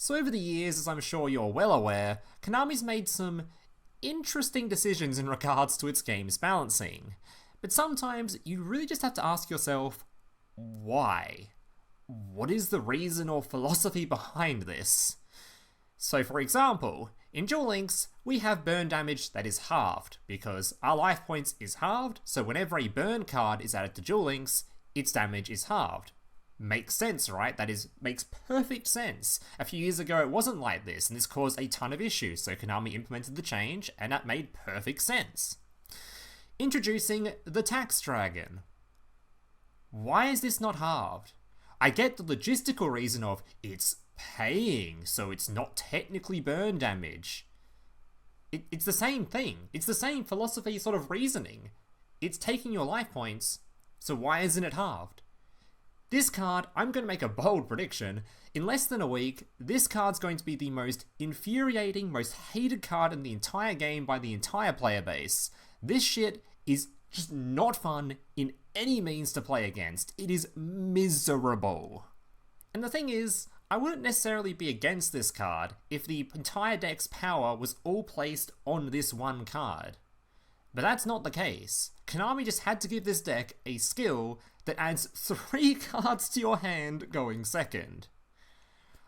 So over the years, as I'm sure you're well aware, Konami's made some interesting decisions in regards to its game's balancing. But sometimes you really just have to ask yourself, why? What is the reason or philosophy behind this? So for example, in Duel Links, we have burn damage that is halved, because our life points is halved, so whenever a burn card is added to Duel Links, its damage is halved. Makes sense, right? Makes perfect sense. A few years ago it wasn't like this, and this caused a ton of issues, so Konami implemented the change, and that made perfect sense. Introducing the Tax Dragon. Why is this not halved? I get the logistical reason of it's paying, so it's not technically burn damage. It's the same thing. It's the same philosophy sort of reasoning. It's taking your life points, so why isn't it halved? This card, I'm going to make a bold prediction. In less than a week, this card's going to be the most infuriating, most hated card in the entire game by the entire player base. This shit is just not fun in any means to play against. It is miserable. And the thing is, I wouldn't necessarily be against this card if the entire deck's power was all placed on this one card. But that's not the case. Konami just had to give this deck a skill that adds 3 cards to your hand going second.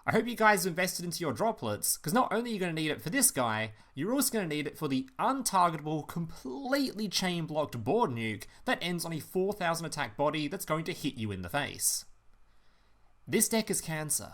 I hope you guys invested into your droplets, because not only are you going to need it for this guy, you're also going to need it for the untargetable, completely chain-blocked board nuke that ends on a 4000 attack body that's going to hit you in the face. This deck is cancer.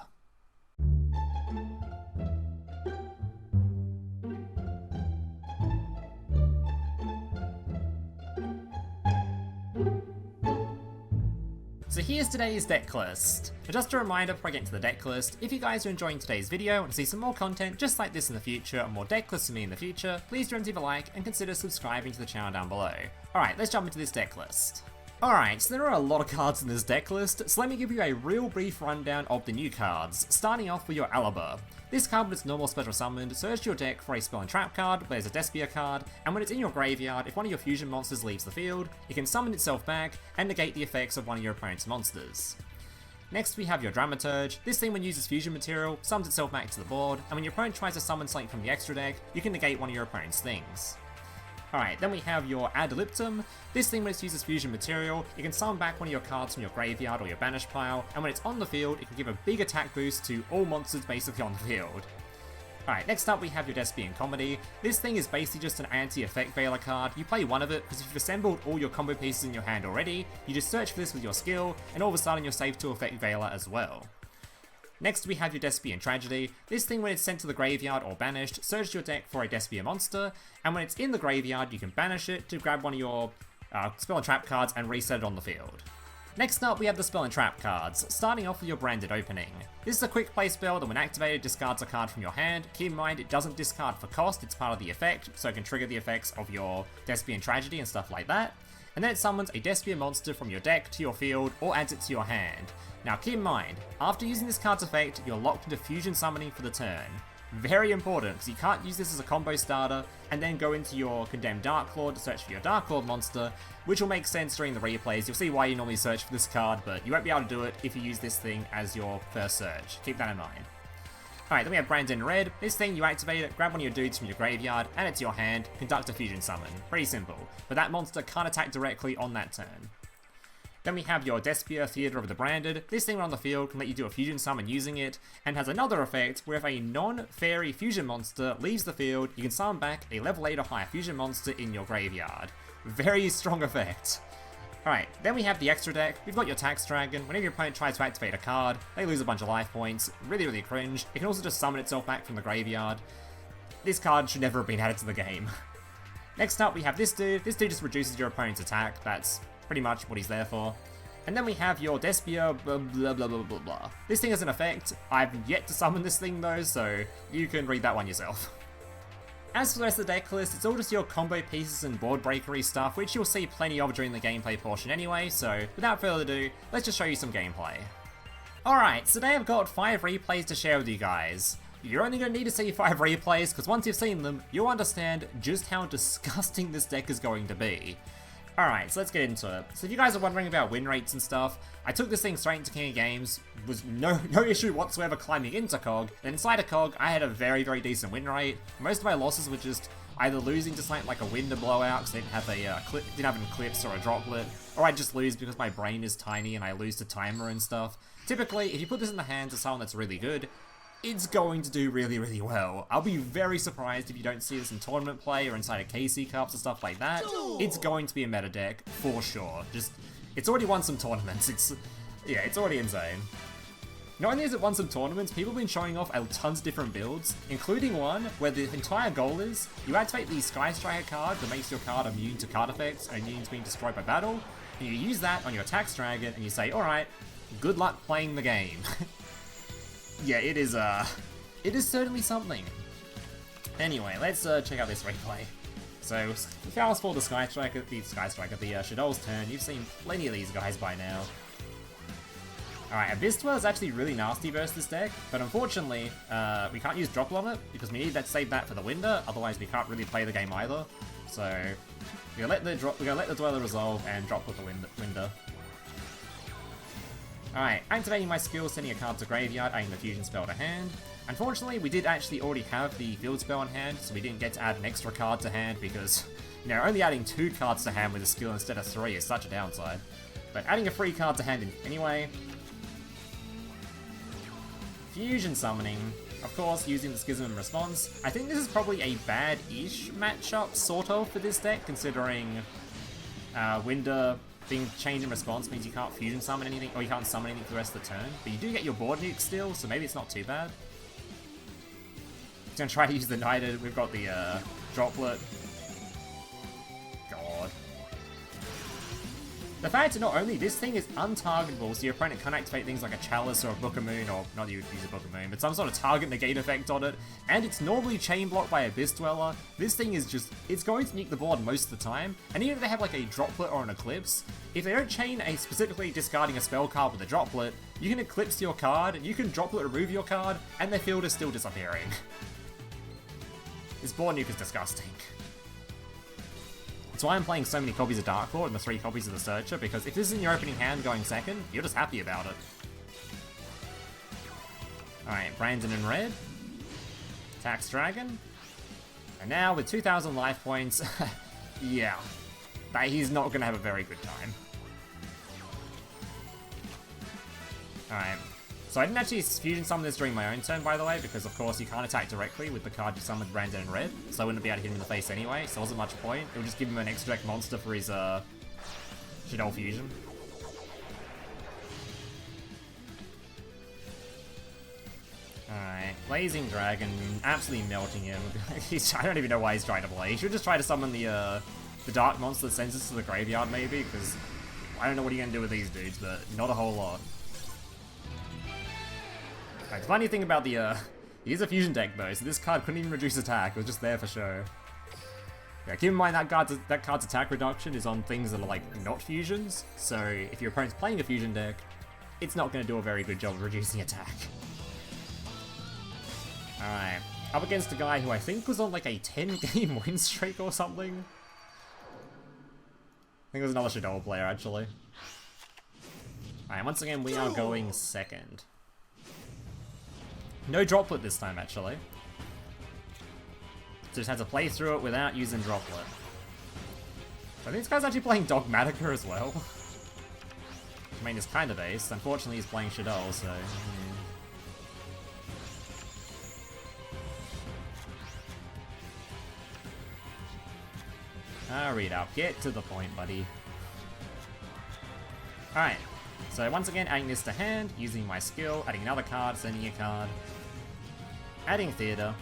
So here's today's deck list. But just a reminder before I get into the deck list, if you guys are enjoying today's video and want to see some more content just like this in the future and more deck lists from me in the future, please do leave a like and consider subscribing to the channel down below. Alright, let's jump into this deck list. Alright, so there are a lot of cards in this deck list, so let me give you a real brief rundown of the new cards, starting off with your Aliber. This card, when it's normal special summoned, search your deck for a spell and trap card, where there's a Despia card, and when it's in your graveyard, if one of your fusion monsters leaves the field, it can summon itself back and negate the effects of one of your opponent's monsters. Next we have your Dramaturge. This thing, when uses fusion material, summons itself back to the board, and when your opponent tries to summon something from the extra deck, you can negate one of your opponent's things. Alright, then we have your Ad Liptum. This thing, when it uses fusion material, you can summon back one of your cards from your graveyard or your banished pile, and when it's on the field, it can give a big attack boost to all monsters basically on the field. Alright, next up we have your Despian Comedy. This thing is basically just an anti-effect Veiler card. You play one of it, because if you've assembled all your combo pieces in your hand already, you just search for this with your skill, and all of a sudden you're safe to effect Veiler as well. Next we have your Despian Tragedy. This thing, when it's sent to the graveyard or banished, search your deck for a Despia monster, and when it's in the graveyard you can banish it to grab one of your spell and trap cards and reset it on the field. Next up we have the spell and trap cards, starting off with your Branded Opening. This is a quick play spell that when activated discards a card from your hand. Keep in mind it doesn't discard for cost, it's part of the effect, so it can trigger the effects of your Despian Tragedy and stuff like that. And then it summons a Despia monster from your deck to your field or adds it to your hand. Now keep in mind, after using this card's effect, you're locked into fusion summoning for the turn. Very important, because you can't use this as a combo starter and then go into your Condemned Dark Lord to search for your Dark Lord monster, which will make sense during the replays. You'll see why you normally search for this card, but you won't be able to do it if you use this thing as your first search. Keep that in mind. Alright, then we have Brandon Red. This thing, you activate it, grab one of your dudes from your graveyard, add it to your hand, conduct a fusion summon. Pretty simple, but that monster can't attack directly on that turn. Then we have your Despia Theatre of the Branded. This thing on the field can let you do a fusion summon using it, and has another effect where if a non-fairy fusion monster leaves the field, you can summon back a level 8 or higher fusion monster in your graveyard. Very strong effect. Alright, then we have the extra deck. We've got your Tax Dragon. Whenever your opponent tries to activate a card, they lose a bunch of life points. Really cringe. It can also just summon itself back from the graveyard. This card should never have been added to the game. Next up we have this dude. This dude just reduces your opponent's attack. That's pretty much what he's there for. And then we have your Despia blah blah blah blah blah blah. This thing has an effect. I've yet to summon this thing though, so you can read that one yourself. As for the rest of the deck list, it's all just your combo pieces and board breakery stuff, which you'll see plenty of during the gameplay portion anyway, so without further ado, let's just show you some gameplay. Alright, so today I've got 5 replays to share with you guys. You're only going to need to see 5 replays, because once you've seen them, you'll understand just how disgusting this deck is going to be. Alright, so let's get into it. So if you guys are wondering about win rates and stuff, I took this thing straight into King of Games, was no issue whatsoever climbing into COG, and inside of COG, I had a very, very decent win rate. Most of my losses were just either losing to something like a window blowout because I didn't have didn't have an eclipse or a droplet, or I just lose because my brain is tiny and I lose to timer and stuff. Typically, if you put this in the hands of someone that's really good, it's going to do really, really well. I'll be very surprised if you don't see this in tournament play or inside of KC Cups and stuff like that. It's going to be a meta deck, for sure. It's already won some tournaments. It's already insane. Not only has it won some tournaments, people have been showing off tons of different builds, including one where the entire goal is you activate the Sky Striker card that makes your card immune to card effects and immune to being destroyed by battle, and you use that on your Tax Dragon and you say, alright, good luck playing the game. Yeah, it is certainly something. Anyway, let's check out this replay. So, fast forward the Shadow's turn. You've seen plenty of these guys by now. Alright, Abyss Dweller is actually really nasty versus this deck, but unfortunately, we can't use Droplet on it, because we need to save that for the Winder, otherwise we can't really play the game either. So, we're gonna let the Dweller resolve and Droplet the Winder. Alright, activating my skill, sending a card to graveyard, adding the fusion spell to hand. Unfortunately, we did actually already have the field spell on hand, so we didn't get to add an extra card to hand because, you know, only adding 2 cards to hand with a skill instead of 3 is such a downside. But adding a free card to hand anyway. Fusion summoning, of course, using the Schism in response. I think this is probably a bad-ish matchup, sort of, for this deck, considering Winder being changed in response means you can't fusion summon anything, or you can't summon anything for the rest of the turn. But you do get your board nuke still, so maybe it's not too bad. He's gonna try to use the Knighted. We've got the Droplet. God. The fact that not only this thing is untargetable, so your opponent can't activate things like a Chalice or a Book of Moon, or not you would use a Book of Moon, but some sort of target negate effect on it, and it's normally chain blocked by Abyss Dweller. This thing is just, it's going to nuke the board most of the time, and even if they have like a Droplet or an Eclipse, if they don't chain a specifically discarding a spell card with a Droplet, you can Eclipse your card, you can Droplet remove your card, and their field is still disappearing. This board nuke is disgusting. That's why I'm playing so many copies of Dark Lord and the 3 copies of the Searcher, because if this is in your opening hand going second, you're just happy about it. Alright, Brandon in red. Tax Dragon. And now with 2,000 life points, yeah, he's not going to have a very good time. Alright. So I didn't actually fusion summon this during my own turn, by the way, because of course you can't attack directly with the card you summoned Brandon in red, so I wouldn't be able to hit him in the face anyway, so there wasn't much point. It would just give him an extra deck monster for his Shadow fusion. Alright, Blazing Dragon, absolutely melting him. I don't even know why he's trying to play. He should just try to summon the Dark Monster that sends us to the graveyard maybe, because I don't know what you're going to do with these dudes, but not a whole lot. The funny thing about he is a fusion deck though, so this card couldn't even reduce attack, it was just there for show. Yeah, keep in mind that card's attack reduction is on things that are like not fusions, so if your opponent's playing a fusion deck, it's not going to do a very good job of reducing attack. Alright, up against a guy who I think was on like a 10-game win streak or something. I think it was another Shadow player actually. Alright, once again we are going second. No Droplet this time, actually. Just had to play through it without using Droplet. I think this guy's actually playing Dogmatica as well. I mean, it's kind of ace. Unfortunately, he's playing Shadow, so... Read up. Get to the point, buddy. Alright. So once again, adding this to hand, using my skill, adding another card, sending a card, adding Theater.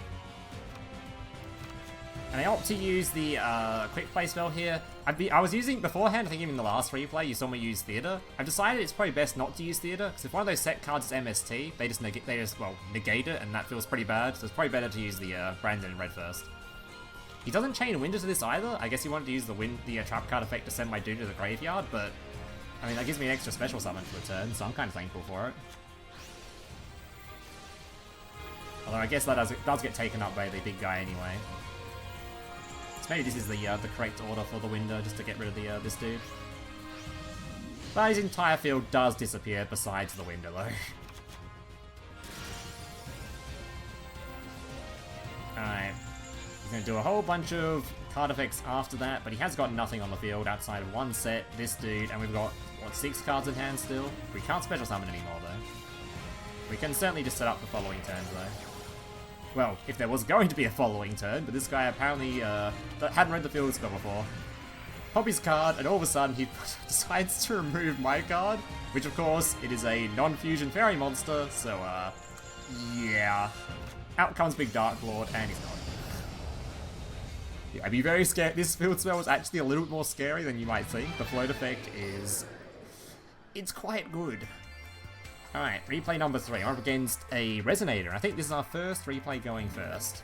And I opt to use the quick play spell here. I was using beforehand, I think even in the last replay, you saw me use Theater. I've decided it's probably best not to use Theater, because if one of those set cards is MST, they just negate it, and that feels pretty bad. So it's probably better to use the Brandon in red first. He doesn't chain Winder to this either. I guess he wanted to use the trap card effect to send my dude to the graveyard, but I mean, that gives me an extra special summon for the turn, so I'm kind of thankful for it. Although I guess that does get taken up by the big guy anyway. Maybe this is the correct order for the window, just to get rid of the this dude. But his entire field does disappear besides the window, though. Alright. He's going to do a whole bunch of card effects after that, but he has got nothing on the field outside of one set, this dude, and we've got, what, 6 cards in hand still? We can't special summon anymore, though. We can certainly just set up the following turns, though. Well, if there was going to be a following turn, but this guy apparently hadn't read the field spell before. Pop his card, and all of a sudden he decides to remove my card, which of course, it is a non-fusion fairy monster, so yeah. Out comes Big Dark Lord, and he's not. Yeah, I'd be very scared. This field spell was actually a little bit more scary than you might think. The float effect is... it's quite good. Alright, replay number 3. I'm up against a Resonator. I think this is our first replay going first.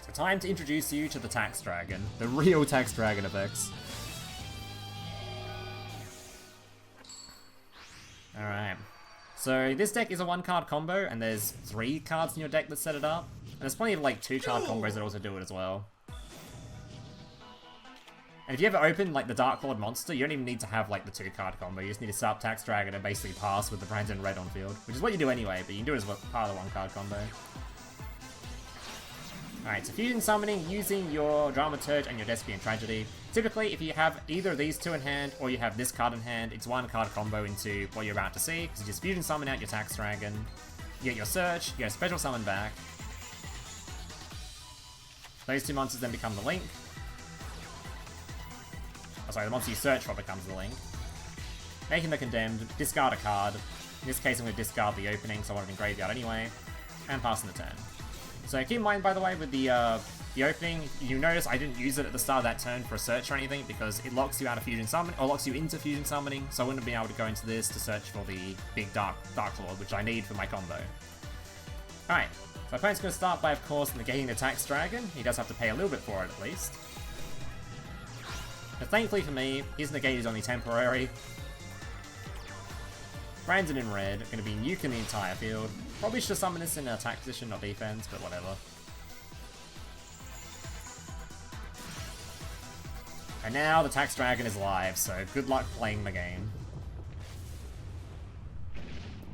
So time to introduce you to the Tax Dragon. The real Tax Dragon effects. Alright. So this deck is a 1-card combo, and there's 3 cards in your deck that set it up. And there's plenty of like 2-card combos that also do it as well. And if you ever open like the Dark Lord monster, you don't even need to have like the 2-card combo. You just need to set up Tax Dragon and basically pass with the Brandon Red on field, which is what you do anyway, but you can do it as part of the 1-card combo. Alright, so fusion summoning using your Dramaturge and your Despian Tragedy. Typically, if you have either of these 2 in hand, or you have this card in hand, it's 1-card combo into what you're about to see, because you just fusion summon out your Tax Dragon, you get your Search, you get a special summon back. Those 2 monsters then become the Link. Oh, sorry, the monster you search for becomes the Link. Making the Condemned, discard a card. In this case, I'm going to discard the opening, so I want it in graveyard anyway, and passing the turn. So keep in mind, by the way, with the opening, you notice I didn't use it at the start of that turn for a search or anything, because it locks you out of fusion summon, or locks you into fusion summoning, so I wouldn't have been able to go into this to search for the big Dark Lord, which I need for my combo. Alright, so my opponent's going to start by, of course, negating the Tax Dragon. He does have to pay a little bit for it, at least. But thankfully for me, his negate is only temporary. Brandon in red, going to be nuking the entire field. Probably should summon this in attack position, not defense, but whatever. And now the Tax Dragon is live, so good luck playing the game.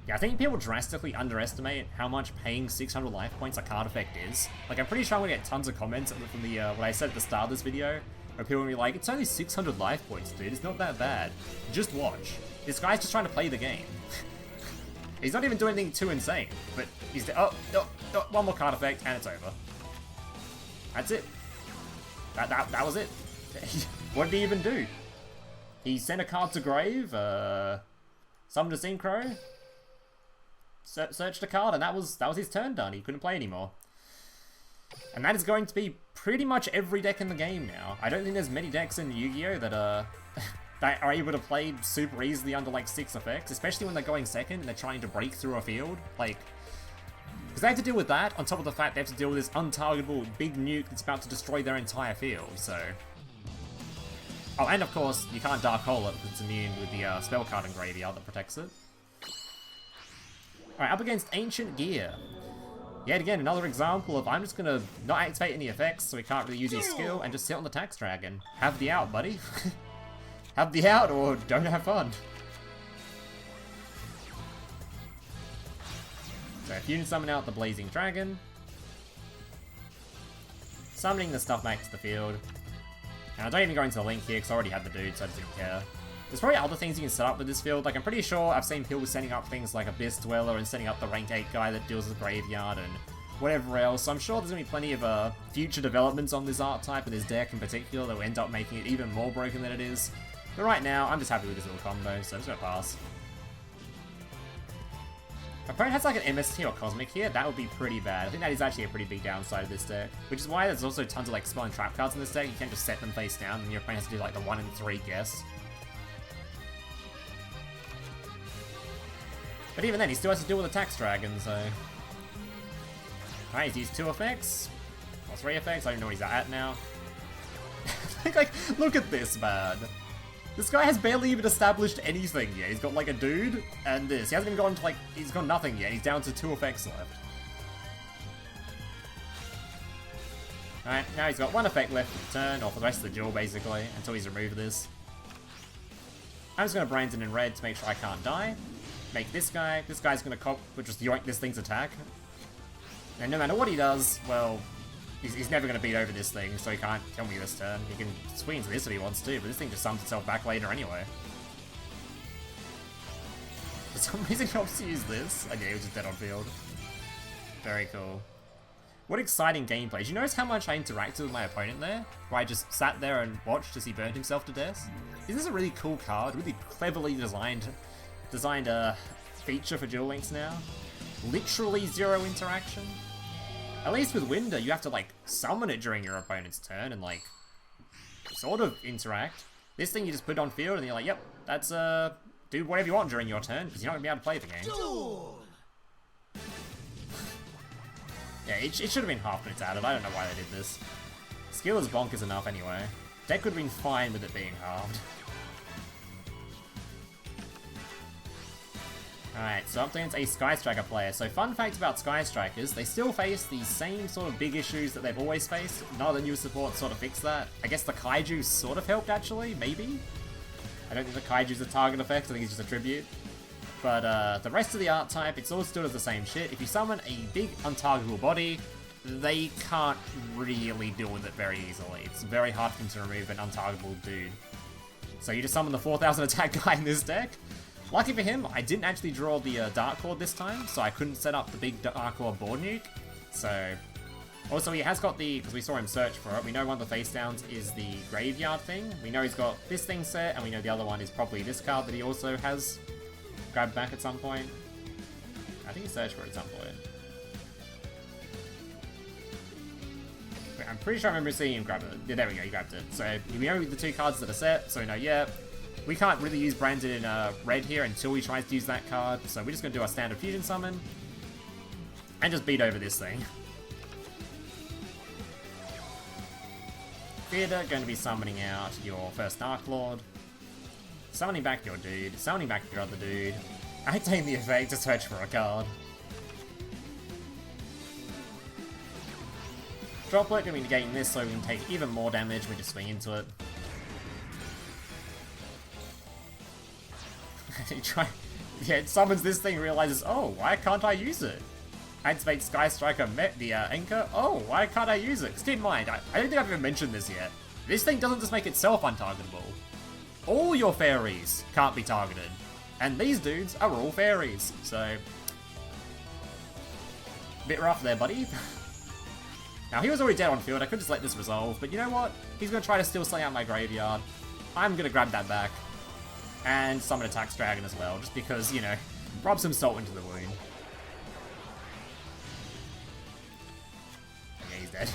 Yeah, I think people drastically underestimate how much paying 600 life points a card effect is. Like, I'm pretty sure I'm going to get tons of comments from the what I said at the start of this video, where people will be like, it's only 600 life points, dude, it's not that bad. Just watch. This guy's just trying to play the game. He's not even doing anything too insane, but he's... oh, one more card effect, and it's over. That's it. That was it. What did he even do? He sent a card to grave, summoned a Synchro, searched a card, and that was his turn done. He couldn't play anymore. And that is going to be pretty much every deck in the game now. I don't think there's many decks in Yu-Gi-Oh! That that are able to play super easily under like 6 effects, especially when they're going second and they're trying to break through a field. Like, because they have to deal with that, on top of the fact they have to deal with this untargetable big nuke that's about to destroy their entire field, so... Oh, and of course, you can't Dark Hole it because it's immune with the spell card in graveyard that protects it. Alright, up against Ancient Gear. Yet again, another example of I'm just gonna not activate any effects, so we can't really use his skill, and just sit on the Tax Dragon. Have the out, buddy. Have the out, or don't have fun. So, fusion summon out the Blazing Dragon. Summoning the stuff back to the field. And I don't even go into the Link here, because I already had the dude, so I just didn't care. There's probably other things you can set up with this field. Like, I'm pretty sure I've seen people setting up things like Abyss Dweller and setting up the rank 8 guy that deals with Graveyard and whatever else. So I'm sure there's going to be plenty of future developments on this archetype and this deck in particular that will end up making it even more broken than it is. But right now, I'm just happy with this little combo, so I'm just going to pass. If my opponent has like an MST or Cosmic here, that would be pretty bad. I think that is actually a pretty big downside of this deck. Which is why there's also tons of like spell and trap cards in this deck. You can't just set them face down, and your opponent has to do like the 1 in 3 guess. But even then, he still has to deal with a Tax Dragon, so... Alright, he's used 2 effects. Or 3 effects, I don't know what he's at now. Like, look at this, man. This guy has barely even established anything yet. He's got like a dude and this. He hasn't even gone to like, he's got nothing yet. He's down to 2 effects left. Alright, now he's got one effect left for the turn, or for the rest of the duel basically, until he's removed this. I'm just going to Brandon in red to make sure I can't die. Make this guy's going to just yoink this thing's attack. And no matter what he does, well, he's never going to beat over this thing, so he can't kill me this turn. He can swing into this if he wants to, but this thing just sums itself back later anyway. For some reason he opts to use this. Okay, he was just dead on field. Very cool. What exciting gameplay. Do you notice how much I interacted with my opponent there? Where I just sat there and watched as he burned himself to death? Is this a really cool card? Really cleverly designed feature for Duel Links now? Literally zero interaction? At least with Winder, you have to, like, summon it during your opponent's turn and, like, sort of interact. This thing you just put on field and you're like, yep, that's, do whatever you want during your turn, because you're not going to be able to play the game. Duel! Yeah, it should have been half when it's added. I don't know why they did this. Skill is bonkers enough anyway. Deck would have been fine with it being halved. Alright, so up against a Sky Striker player. So fun fact about Sky Strikers, they still face the same sort of big issues that they've always faced. None of the new support sort of fixed that. I guess the Kaiju sort of helped actually, maybe? I don't think the Kaiju's a target effect, I think it's just a tribute. But the rest of the art type, it's all still does the same shit. If you summon a big untargetable body, they can't really deal with it very easily. It's very hard for them to remove an untargetable dude. So you just summon the 4000 attack guy in this deck. Lucky for him, I didn't actually draw the Dark Lord this time, so I couldn't set up the big Dark Lord board nuke. So, also he has got the, because we saw him search for it, we know one of the face downs is the graveyard thing. We know he's got this thing set, and we know the other one is probably this card that he also has grabbed back at some point. I think he searched for it at some point. Wait, I'm pretty sure I remember seeing him grab it. Yeah, there we go, he grabbed it. So we know the two cards that are set, so we know, yeah, we can't really use Brandon in red here until he tries to use that card, so we're just going to do our standard fusion summon and just beat over this thing. Theater, going to be summoning out your first Dark Lord, summoning back your dude, summoning back your other dude, activating the effect to search for a card. Droplet, going to be negating this so we can take even more damage, we just swing into it. Yeah, it summons this thing, realizes, oh, why can't I use it? Activate Sky Striker the anchor. Oh, why can't I use it? Because keep in mind, I don't think I've even mentioned this yet. This thing doesn't just make itself untargetable. All your fairies can't be targeted. And these dudes are all fairies, so... Bit rough there, buddy. Now, he was already dead on field, I could just let this resolve, but you know what? He's going to try to still slay out my graveyard. I'm going to grab that back. And summon Attack Dragon as well, just because, you know, rub some salt into the wound. Yeah, he's dead.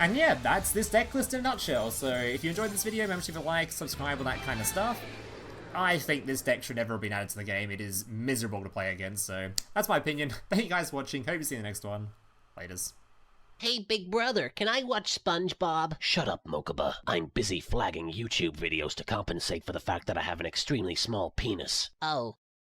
And yeah, that's this deck list in a nutshell. So if you enjoyed this video, remember to leave a like, subscribe, all that kind of stuff. I think this deck should never have been added to the game. It is miserable to play against, so that's my opinion. Thank you guys for watching. Hope you see you in the next one. Laters. Hey, big brother, can I watch SpongeBob? Shut up, Mokuba. I'm busy flagging YouTube videos to compensate for the fact that I have an extremely small penis. Oh.